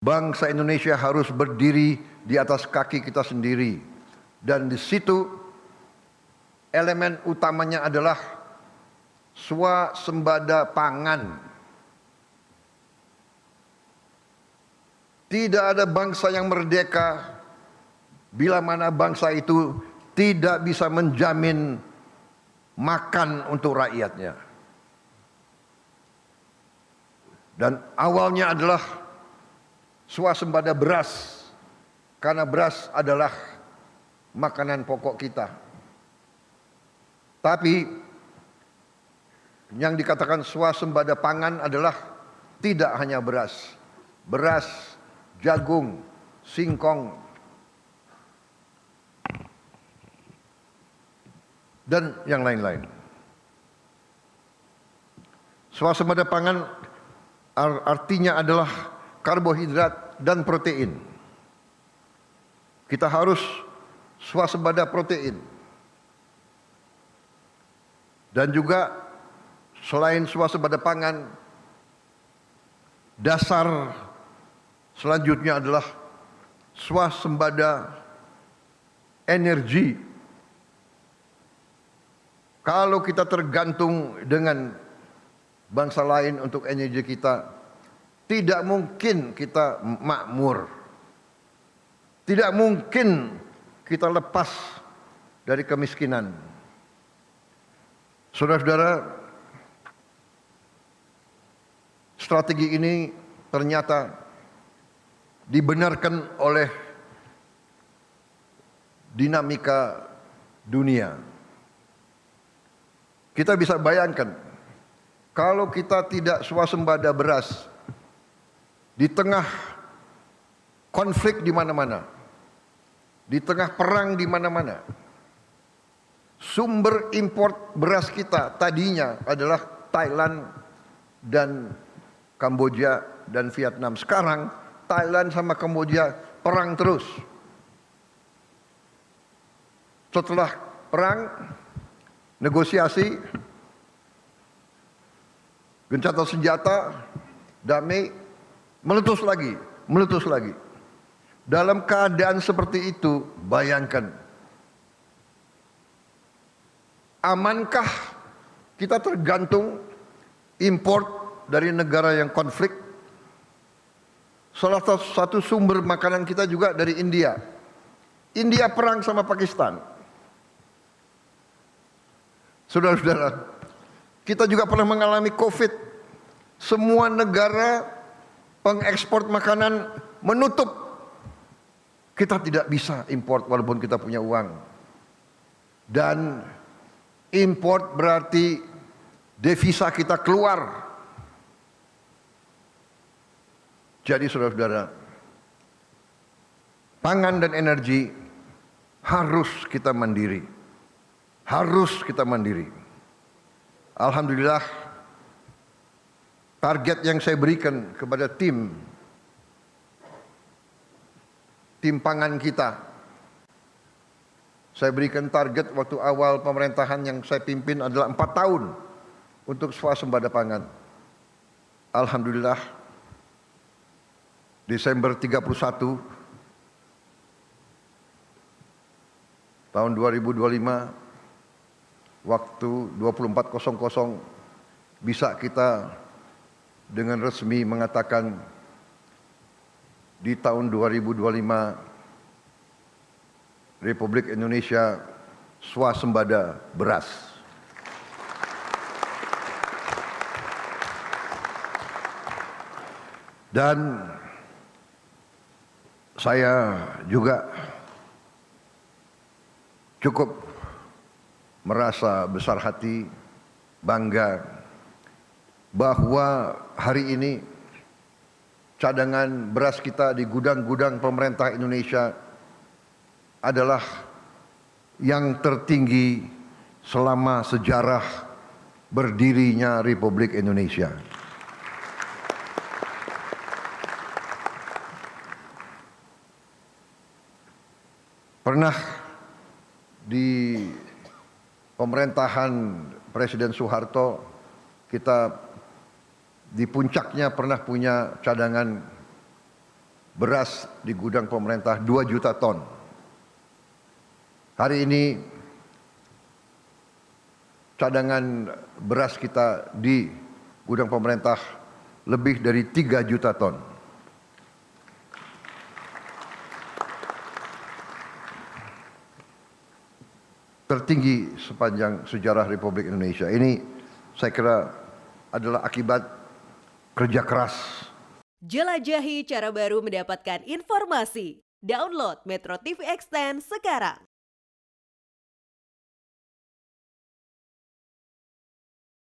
Bangsa Indonesia harus berdiri di atas kaki kita sendiri. Dan di situ elemen utamanya adalah swasembada pangan. Tidak ada bangsa yang merdeka bila mana bangsa itu tidak bisa menjamin makan untuk rakyatnya. Dan awalnya adalah swasembada beras, karena beras adalah makanan pokok kita. Tapi yang dikatakan swasembada pangan adalah tidak hanya beras, jagung, singkong, dan yang lain-lain. Swasembada pangan artinya adalah karbohidrat dan protein. Kita harus swasembada protein. Dan juga selain swasembada pangan, dasar selanjutnya adalah swasembada energi. Kalau kita tergantung dengan bangsa lain untuk energi kita, tidak mungkin kita makmur. Tidak mungkin kita lepas dari kemiskinan. Saudara-saudara, strategi ini ternyata dibenarkan oleh dinamika dunia. Kita bisa bayangkan, kalau kita tidak swasembada beras, di tengah konflik di mana-mana, di tengah perang di mana-mana, sumber import beras kita tadinya adalah Thailand dan Kamboja dan Vietnam. Sekarang Thailand sama Kamboja perang terus. Setelah perang, negosiasi, gencatan senjata, damai, meletus lagi. Dalam keadaan seperti itu, bayangkan, amankah kita tergantung import dari negara yang konflik? Salah satu sumber makanan kita juga dari India. India perang sama Pakistan. Saudara-saudara, kita juga pernah mengalami COVID. Semua negara pengekspor makanan menutup. Kita tidak bisa import walaupun kita punya uang. Dan import berarti devisa kita keluar. Jadi saudara-saudara, pangan dan energi harus kita mandiri. Harus kita mandiri. Alhamdulillah, target yang saya berikan kepada tim pangan kita, saya berikan target waktu awal pemerintahan yang saya pimpin adalah 4 tahun untuk swasembada pangan. Alhamdulillah, Desember 31 tahun 2025, waktu 24.00 bisa kita dengan resmi mengatakan di tahun 2025 Republik Indonesia swasembada beras. Dan saya juga cukup merasa besar hati, bangga bahwa hari ini cadangan beras kita di gudang-gudang pemerintah Indonesia adalah yang tertinggi selama sejarah berdirinya Republik Indonesia. Pernah di pemerintahan Presiden Soeharto kita di puncaknya pernah punya cadangan beras di gudang pemerintah 2 juta ton. Hari ini cadangan beras kita di gudang pemerintah lebih dari 3 juta ton. Tertinggi sepanjang sejarah Republik Indonesia. Ini saya kira adalah akibat kerja keras. Jelajahi cara baru mendapatkan informasi. Download Metro TV Extend sekarang.